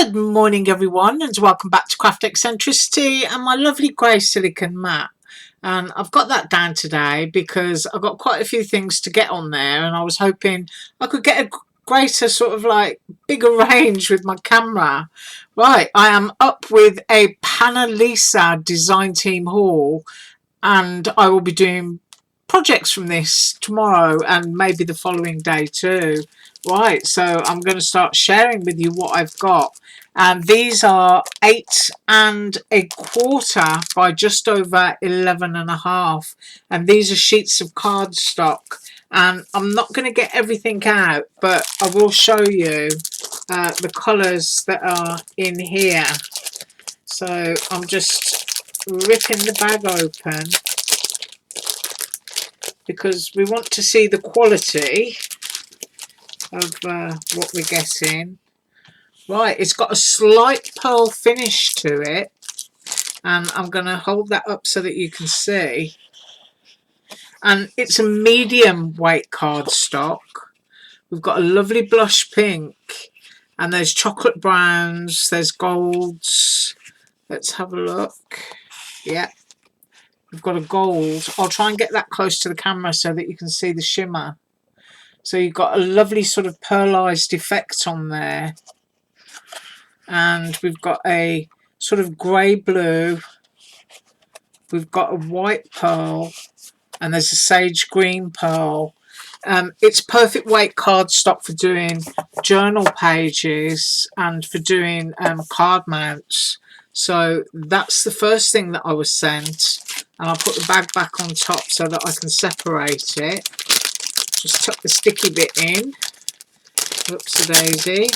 Good morning everyone, and welcome back to Craft Eccentricity and my lovely grey silicone mat. And I've got that down today because I've got quite a few things to get on there, and I was hoping I could get a greater sort of like bigger range with my camera. Right, I am up with a Panalisa design team haul, and I will be doing projects from this tomorrow and maybe the following day too. Right, so I'm going to start sharing with you what I've got. And these are 8 1/4 by just over 11.5. And these are sheets of cardstock. And I'm not going to get everything out, but I will show you the colours that are in here. So I'm just ripping the bag open, because we want to see the quality of what we're getting. Right, it's got a slight pearl finish to it, and I'm going to hold that up so that you can see. And it's a medium weight cardstock. We've got a lovely blush pink, and there's chocolate browns, there's golds. Let's have a look. Yeah, we've got a gold. I'll try and get that close to the camera so that you can see the shimmer. So you've got a lovely sort of pearlized effect on there. And we've got a sort of grey blue. We've got a white pearl. And there's a sage green pearl. It's perfect weight cardstock for doing journal pages and for doing card mounts. So that's the first thing that I was sent. And I'll put the bag back on top so that I can separate it. Just tuck the sticky bit in. Whoops-a-daisy.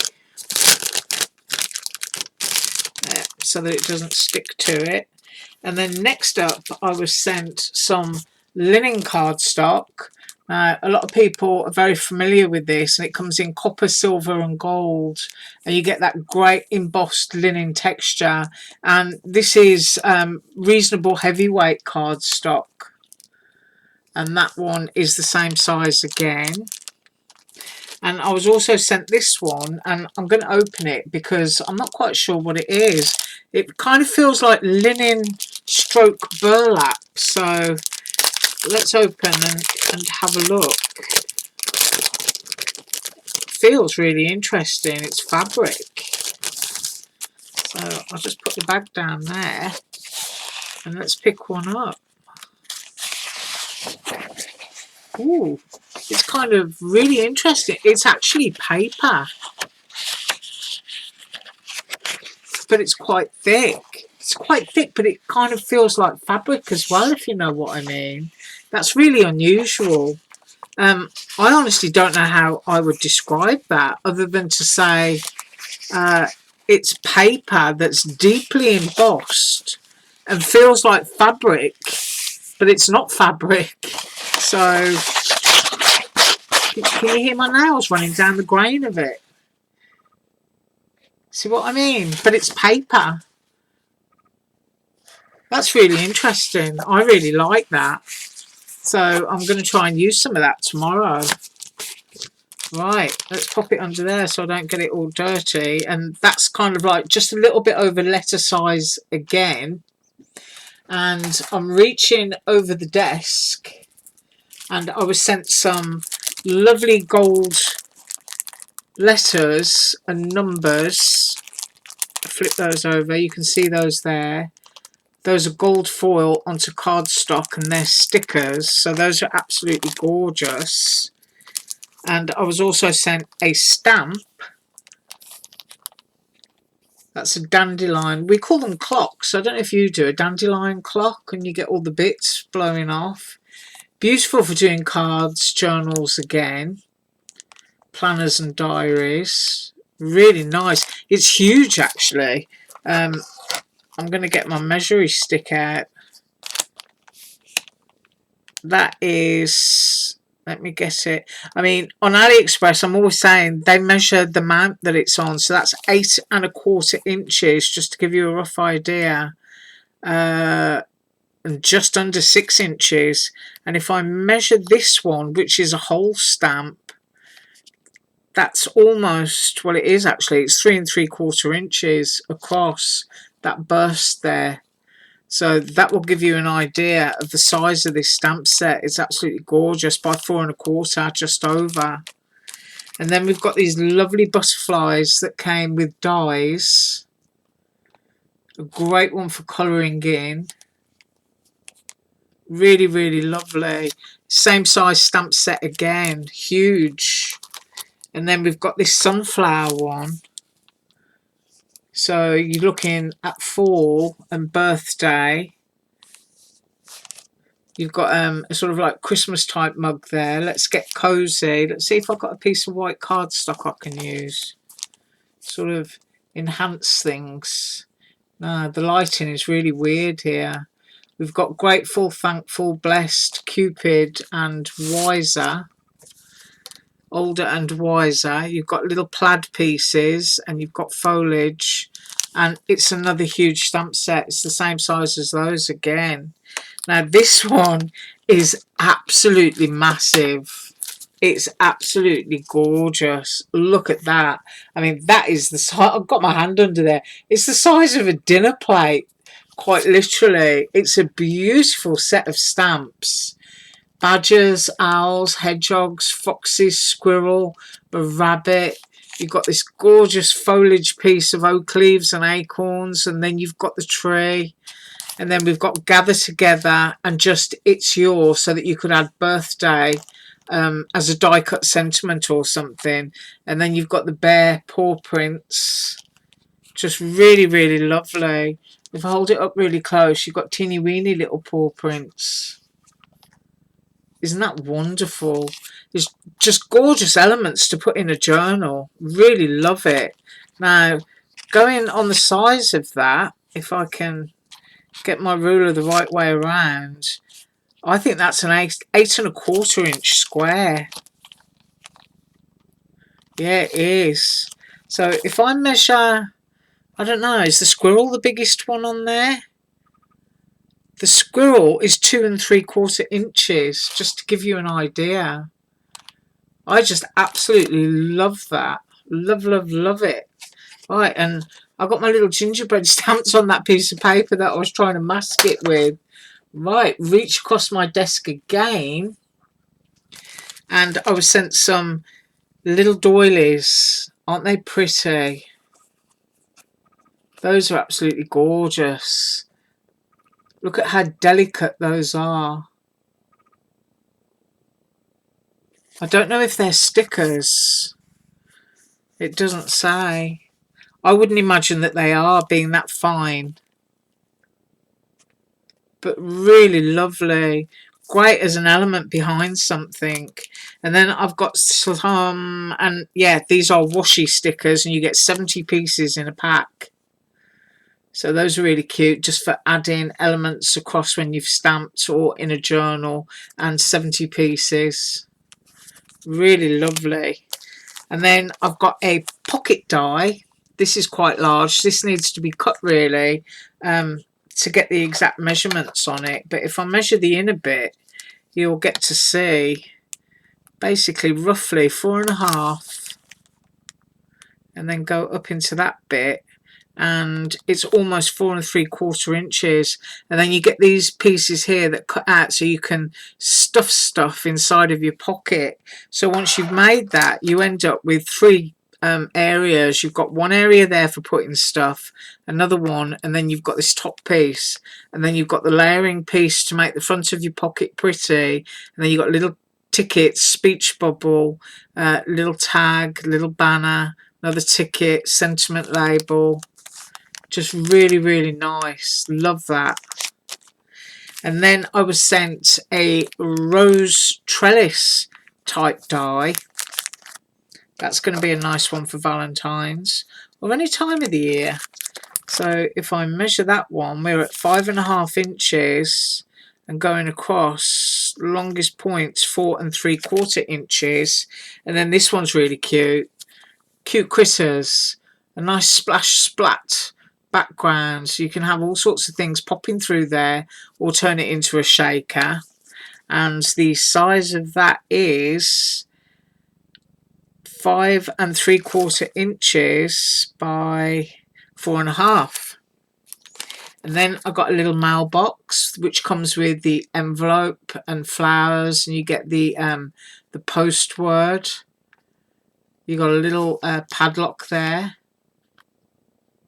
There, so that it doesn't stick to it. And then next up, I was sent some linen cardstock. A lot of people are very familiar with this, and it comes in copper, silver and gold, and you get that great embossed linen texture. And this is reasonable heavyweight cardstock, and that one is the same size again. And I was also sent this one, and I'm going to open it because I'm not quite sure what it is. It kind of feels like linen stroke burlap. So let's open and have a look. It feels really interesting. It's fabric. So I'll just put the bag down there and let's pick one up. Ooh, it's kind of really interesting. It's actually paper, but it's quite thick. It's quite thick, but it kind of feels like fabric as well, if you know what I mean. That's really unusual. I honestly don't know how I would describe that, other than to say it's paper that's deeply embossed and feels like fabric, but it's not fabric. So can you hear my nails running down the grain of it? See what I mean? But it's paper. That's really interesting. I really like that. So I'm going to try and use some of that tomorrow. Right, let's pop it under there so I don't get it all dirty. And that's kind of like just a little bit over letter size again. And I'm reaching over the desk, and I was sent some lovely gold letters and numbers. Flip those over, you can see those there. Those are gold foil onto cardstock, and they're stickers, so those are absolutely gorgeous. And I was also sent a stamp. That's a dandelion. We call them clocks. I don't know if you do a dandelion clock, and you get all the bits blowing off. Beautiful for doing cards, journals again, planners and diaries. Really nice. It's huge actually. I'm going to get my measuring stick out. That is, let me get it. I mean, on AliExpress, I'm always saying they measure the mount that it's on. So that's 8 1/4 inches, just to give you a rough idea. And just under 6 inches. And if I measure this one, which is a whole stamp, that's almost, well, it is actually, it's 3 3/4 inches across that burst there. So that will give you an idea of the size of this stamp set. It's absolutely gorgeous, by 4 1/4, just over. And then we've got these lovely butterflies that came with dies. A great one for colouring in. Really, really lovely. Same size stamp set again, huge. And then we've got this sunflower one. So you're looking at fall and birthday. You've got a sort of like Christmas type mug there. Let's get cozy. Let's see if I've got a piece of white cardstock I can use. Sort of enhance things. No, the lighting is really weird here. We've got grateful, thankful, blessed, Cupid and wiser. Older and wiser. You've got little plaid pieces and you've got foliage. And it's another huge stamp set. It's the same size as those again. Now this one is absolutely massive. It's absolutely gorgeous. Look at that. I mean, that is the size. I've got my hand under there. It's the size of a dinner plate, quite literally. It's a beautiful set of stamps. Badgers, owls, hedgehogs, foxes, squirrel, a rabbit. You've got this gorgeous foliage piece of oak leaves and acorns, and then you've got the tree. And then we've got gather together and just it's yours, so that you could add birthday as a die cut sentiment or something. And then you've got the bear paw prints. Just really, really lovely. If I hold it up really close, you've got teeny weeny little paw prints. Isn't that wonderful? It's just gorgeous elements to put in a journal. Really love it. Now, going on the size of that, if I can get my ruler the right way around, I think that's an 8 1/4 inch square. Yeah, it is. So if I measure, I don't know, is the squirrel the biggest one on there? The squirrel is 2 3/4 inches, just to give you an idea. I just absolutely love that. Love, love, love it. Right, and I've got my little gingerbread stamps on that piece of paper that I was trying to mask it with. Right, reach across my desk again. And I was sent some little doilies. Aren't they pretty? Those are absolutely gorgeous. Look at how delicate those are. I don't know if they're stickers. It doesn't say. I wouldn't imagine that they are, being that fine. But really lovely. Great as an element behind something. And then I've got some, and yeah, these are washi stickers, and you get 70 pieces in a pack. So those are really cute, just for adding elements across when you've stamped or in a journal, and 70 pieces. Really lovely. And then I've got a pocket die. This is quite large. This needs to be cut really to get the exact measurements on it. But if I measure the inner bit, you'll get to see basically roughly 4 1/2, and then go up into that bit, and it's almost 4 3/4 inches. And then you get these pieces here that cut out so you can stuff stuff inside of your pocket. So once you've made that, you end up with 3 areas. You've got one area there for putting stuff, another one, and then you've got this top piece, and then you've got the layering piece to make the front of your pocket pretty, and then you've got little tickets, speech bubble, little tag, little banner, another ticket, sentiment label. Just really, really nice. Love that. And then I was sent a rose trellis type die. That's going to be a nice one for Valentine's or any time of the year. So if I measure that one, we're at 5 1/2 inches and going across. Longest points 4 3/4 inches. And then this one's really cute. Cute critters. A nice splash splat background. So you can have all sorts of things popping through there, or turn it into a shaker. And the size of that is 5 3/4 inches by 4.5. And then I got a little mailbox which comes with the envelope and flowers, and you get the post word. You got a little padlock there,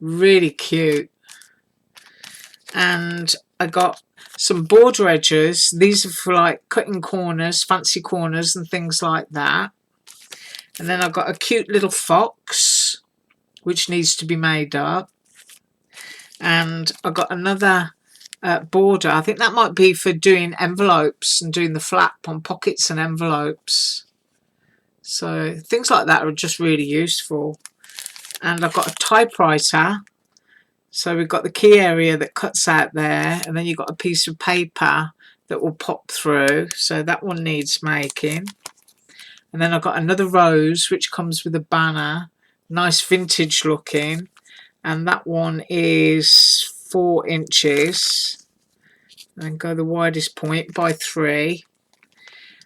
really cute. And I got some border edges. These are for like cutting corners, fancy corners and things like that. And then I've got a cute little fox which needs to be made up. And I got another border. I think that might be for doing envelopes and doing the flap on pockets and envelopes. So things like that are just really useful. And I've got a typewriter. So we've got the key area that cuts out there, and then you've got a piece of paper that will pop through. So that one needs making. And then I've got another rose which comes with a banner, nice vintage looking, and that one is 4 inches. And go the widest point by 3.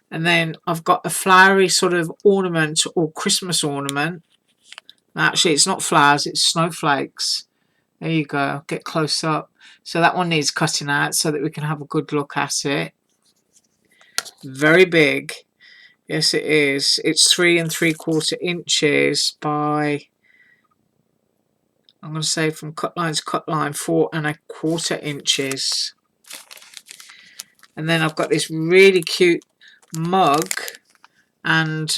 And then I've got a flowery sort of ornament or Christmas ornament. Actually, it's not flowers, it's snowflakes. There you go, get close up. So that one needs cutting out so that we can have a good look at it. Very big. Yes, it is. It's 3 3/4 inches by, I'm going to say from cut line to cut line, 4 1/4 inches. And then I've got this really cute mug, and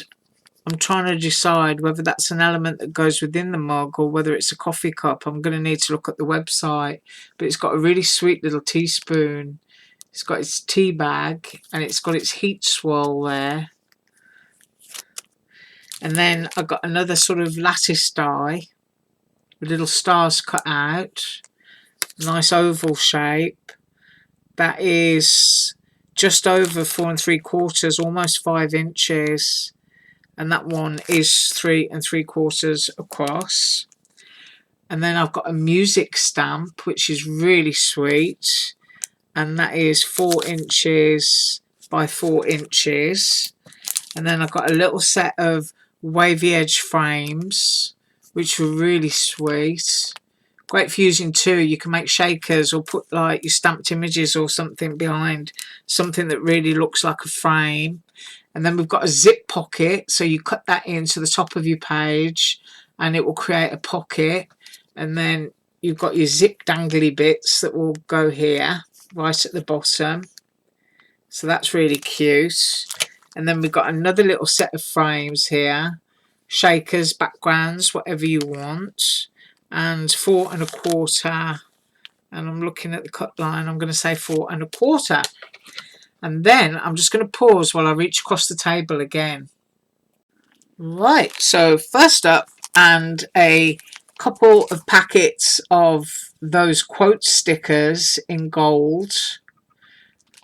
I'm trying to decide whether that's an element that goes within the mug or whether it's a coffee cup. I'm going to need to look at the website. But it's got a really sweet little teaspoon. It's got its tea bag, and it's got its heat swirl there. And then I've got another sort of lattice die with little stars cut out. Nice oval shape. That is just over 4 3/4, almost 5 inches. And that one is 3 3/4 across. And then I've got a music stamp which is really sweet, and that is 4 inches by 4 inches. And then I've got a little set of wavy edge frames which are really sweet. Great for using too. You can make shakers or put like your stamped images or something behind something that really looks like a frame. And then we've got a zip pocket, so you cut that into the top of your page and it will create a pocket. And then you've got your zip dangly bits that will go here right at the bottom. So that's really cute. And then we've got another little set of frames here, shakers, backgrounds, whatever you want. And 4 1/4, and I'm looking at the cut line, I'm going to say 4 1/4. And then I'm just going to pause while I reach across the table again. Right, so first up, and a couple of packets of those quote stickers in gold.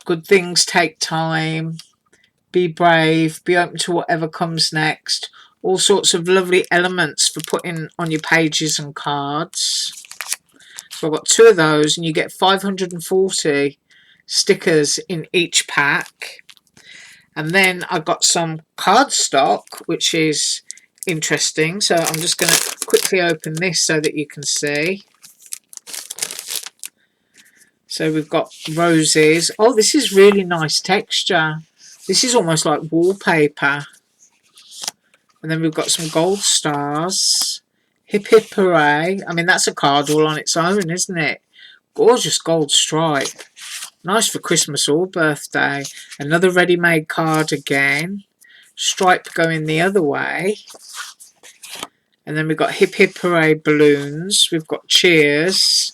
Good things take time. Be brave, be open to whatever comes next. All sorts of lovely elements for putting on your pages and cards. So I've got 2 of those, and you get 540 stickers in each pack. And then I've got some cardstock, which is interesting. So I'm just going to quickly open this so that you can see. So we've got roses. Oh, this is really nice texture. This is almost like wallpaper. And then we've got some gold stars. Hip hip hooray. I mean, that's a card all on its own, isn't it? Gorgeous gold stripe. Nice for Christmas or birthday. Another ready-made card again. Stripe going the other way. And then we've got hip hip hooray balloons. We've got cheers.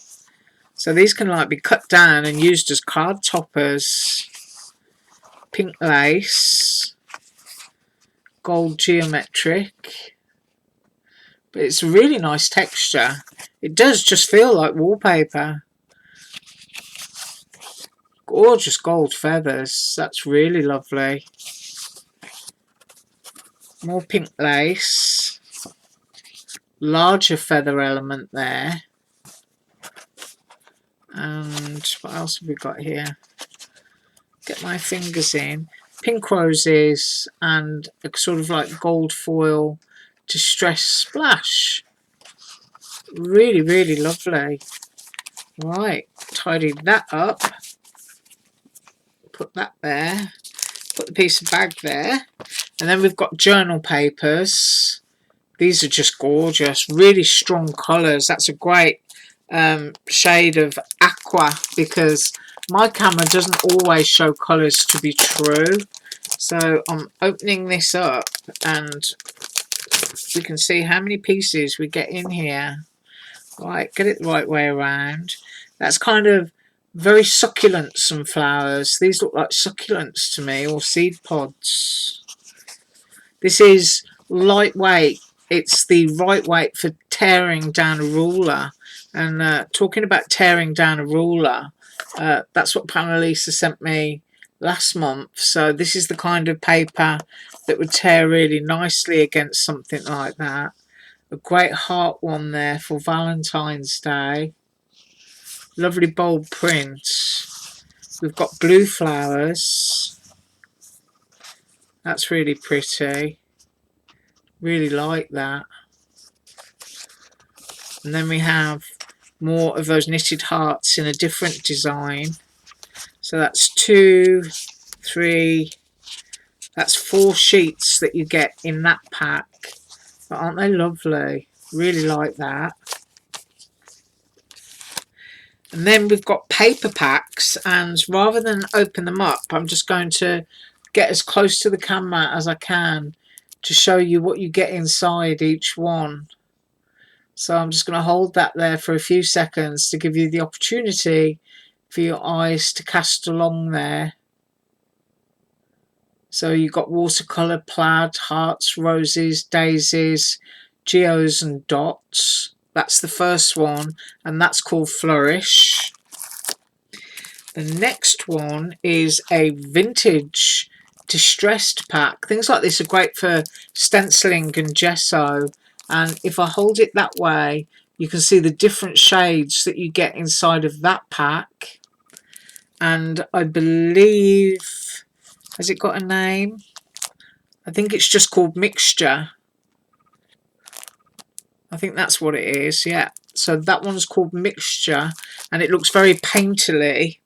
So these can like be cut down and used as card toppers. Pink lace. Gold geometric, but it's a really nice texture. It does just feel like wallpaper. Gorgeous gold feathers, that's really lovely. More pink lace, larger feather element there. And what else have we got here? Get my fingers in. Pink roses and a sort of like gold foil Distress Splash. Really, really lovely. Right, tidy that up. Put that there. Put the piece of bag there. And then we've got journal papers. These are just gorgeous. Really strong colours. That's a great shade of aqua, because my camera doesn't always show colours to be true. So I'm opening this up and we can see how many pieces we get in here. Right, get it the right way around. That's kind of very succulent sunflowers. These look like succulents to me, or seed pods. This is lightweight. It's the right weight for tearing down a ruler. And talking about tearing down a ruler, that's what Panalisa sent me last month. So this is the kind of paper that would tear really nicely against something like that. A great heart one there for Valentine's Day. Lovely bold print. We've got blue flowers. That's really pretty. Really like that. And then we have more of those knitted hearts in a different design. So that's 2, 3, that's 4 sheets that you get in that pack. But aren't they lovely? Really like that. And then we've got paper packs, and rather than open them up, I'm just going to get as close to the camera as I can to show you what you get inside each one. So I'm just going to hold that there for a few seconds to give you the opportunity for your eyes to cast along there. So you've got watercolour, plaid, hearts, roses, daisies, geos and dots. That's the first one, and that's called Flourish. The next one is a vintage distressed pack. Things like this are great for stenciling and gesso. And if I hold it that way, you can see the different shades that you get inside of that pack. And I believe, has it got a name? I think it's just called Mixture. I think that's what it is, yeah. So that one's called Mixture, and it looks very painterly.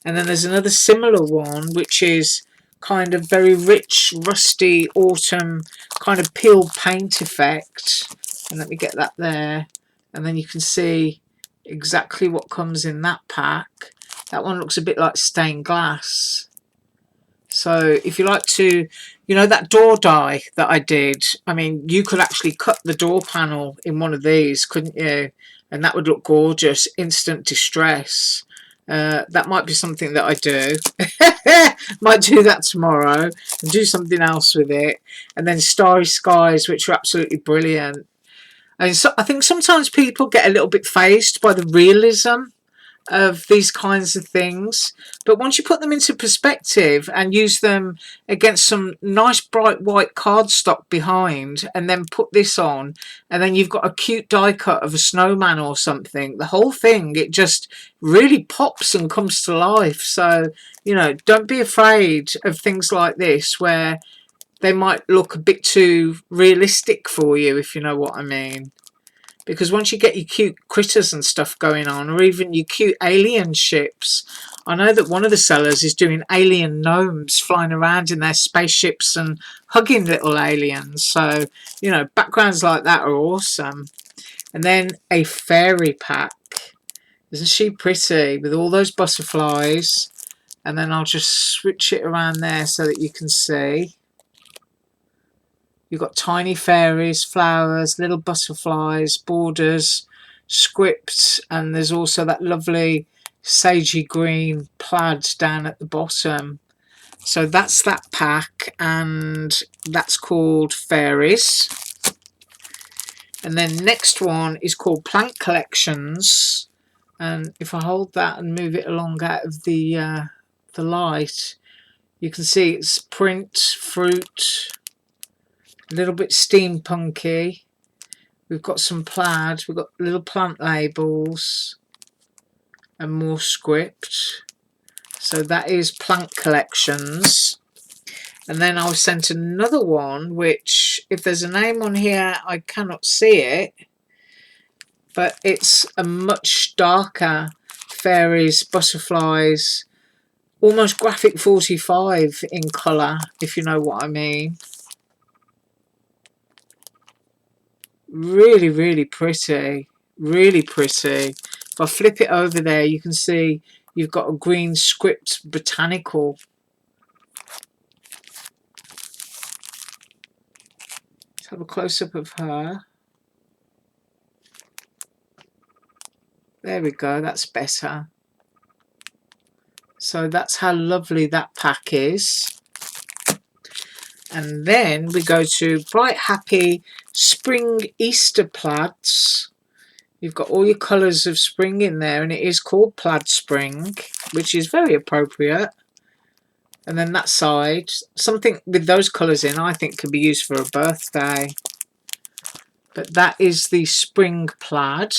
And then there's another similar one, which is kind of very rich, rusty, autumn, kind of peeled paint effect. And let me get that there. And then you can see exactly what comes in that pack. That one looks a bit like stained glass. So if you like to, you know, that door die that I did, I mean, you could actually cut the door panel in one of these, couldn't you? And that would look gorgeous. Instant distress. That might be something that I do. Might do that tomorrow and do something else with it. And then Starry Skies, which are absolutely brilliant. And so I think sometimes people get a little bit fazed by the realism of these kinds of things, but once you put them into perspective and use them against some nice bright white cardstock behind, and then put this on, and then you've got a cute die cut of a snowman or something, the whole thing, it just really pops and comes to life. So, you know, don't be afraid of things like this where they might look a bit too realistic for you, if you know what I mean. Because once you get your cute critters and stuff going on, or even your cute alien ships, I know that one of the sellers is doing alien gnomes flying around in their spaceships and hugging little aliens. So, you know, backgrounds like that are awesome. And then a fairy pack. Isn't she pretty? With all those butterflies. And then I'll just switch it around there so that you can see. You've got tiny fairies, flowers, little butterflies, borders, script, and there's also that lovely sagey green plaid down at the bottom. So that's that pack, and that's called Fairies. And then next one is called Plant Collections. And if I hold that and move it along out of the light, you can see it's print, fruit, a little bit steampunky. We've got some plaid, we've got little plant labels and more script. So that is Plant Collections. And then I was sent another one, which if there's a name on here, I cannot see it, but it's a much darker fairies, butterflies, almost graphic 45 in colour, if you know what I mean. Really, really pretty. Really pretty. If I flip it over there, you can see you've got a green script botanical. Let's have a close-up of her. There we go, that's better. So that's how lovely that pack is. And then we go to Bright Happy Spring Easter Plaids. You've got all your colours of spring in there, and it is called Plaid Spring, which is very appropriate. And then that side, something with those colours in, I think could be used for a birthday. But that is the spring plaid.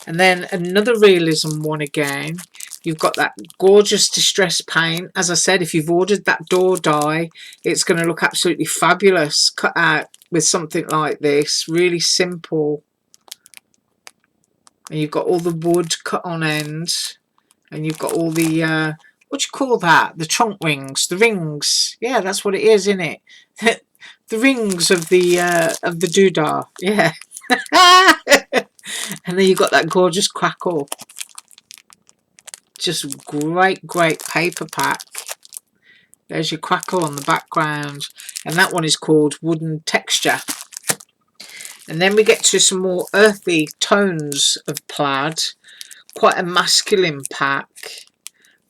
And then another realism one again. You've got that gorgeous distress paint. As I said, if you've ordered that door die, it's going to look absolutely fabulous cut out with something like this. Really simple. And you've got all the wood cut on end. And you've got all the, what do you call that? The trunk rings. The rings. Yeah, that's what it is, isn't it? The rings of the doodah. Yeah. And then you've got that gorgeous crackle. Just great, great paper pack. There's your crackle on the background. And that one is called Wooden Texture. And then we get to some more earthy tones of plaid. Quite a masculine pack.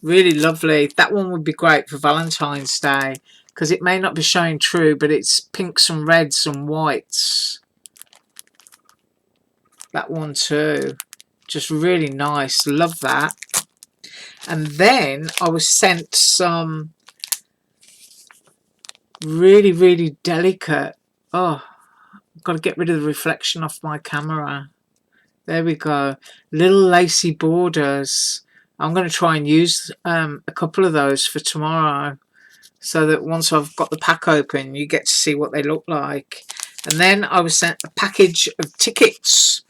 Really lovely. That one would be great for Valentine's Day, because it may not be showing true, but it's pinks and reds and whites. That one too. Just really nice. Love that. And then I was sent some really, really delicate. Oh, I've got to get rid of the reflection off my camera. There we go. Little lacy borders. I'm going to try and use a couple of those for tomorrow, so that once I've got the pack open, you get to see what they look like. And then I was sent a package of tickets.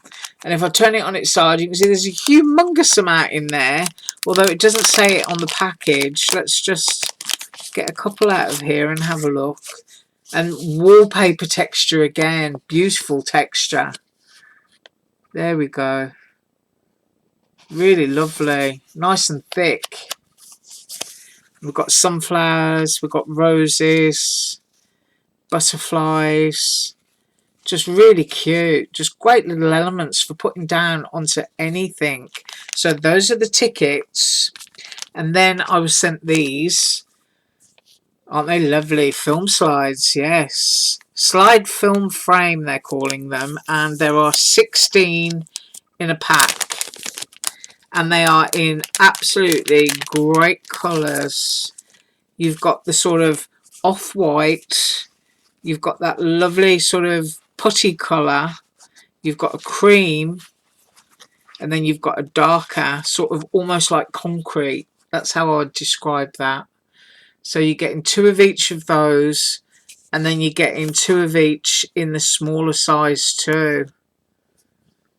And if I turn it on its side, you can see there's a humongous amount in there. Although it doesn't say it on the package. Let's just get a couple out of here and have a look. And wallpaper texture again. Beautiful texture. There we go. Really lovely. Nice and thick. We've got sunflowers. We've got roses. Butterflies. Just really cute. Just great little elements for putting down onto anything. So those are the tickets. And then I was sent these. Aren't they lovely? Film slides, yes. Slide film frame, they're calling them. And there are 16 in a pack. And they are in absolutely great colours. You've got the sort of off-white. You've got that lovely sort of putty colour. You've got a cream. And then you've got a darker, sort of almost like concrete. That's how I would describe that. So you're getting 2 of each of those. And then you're getting 2 of each in the smaller size too.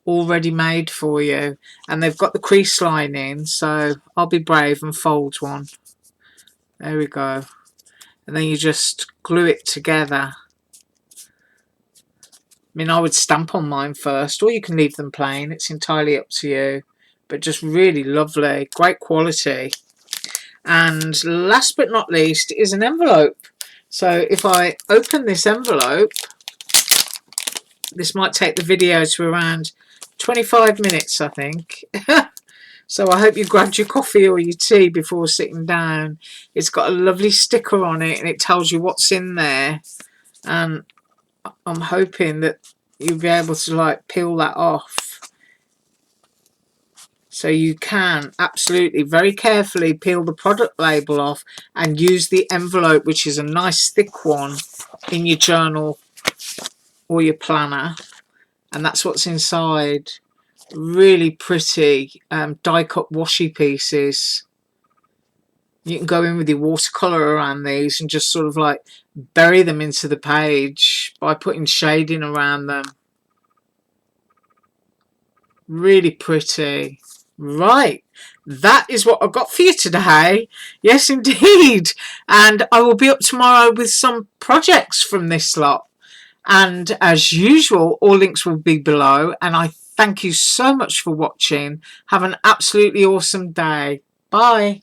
Already made for you. And they've got the crease line in. So I'll be brave and fold one. There we go. And then you just glue it together. I mean, I would stamp on mine first, or you can leave them plain. It's entirely up to you. But just really lovely. Great quality. And last but not least is an envelope. So if I open this envelope, this might take the video to around 25 minutes, I think. So I hope you grabbed your coffee or your tea before sitting down. It's got a lovely sticker on it and it tells you what's in there. And I'm hoping that you'll be able to like peel that off. So you can absolutely very carefully peel the product label off and use the envelope, which is a nice thick one, in your journal or your planner. And that's what's inside. Really pretty die cut washi pieces. You can go in with your watercolour around these and just sort of like bury them into the page by putting shading around them. Really pretty. Right, that is what I've got for you today. Yes, indeed. And I will be up tomorrow with some projects from this lot. And as usual, all links will be below. And I thank you so much for watching. Have an absolutely awesome day. Bye.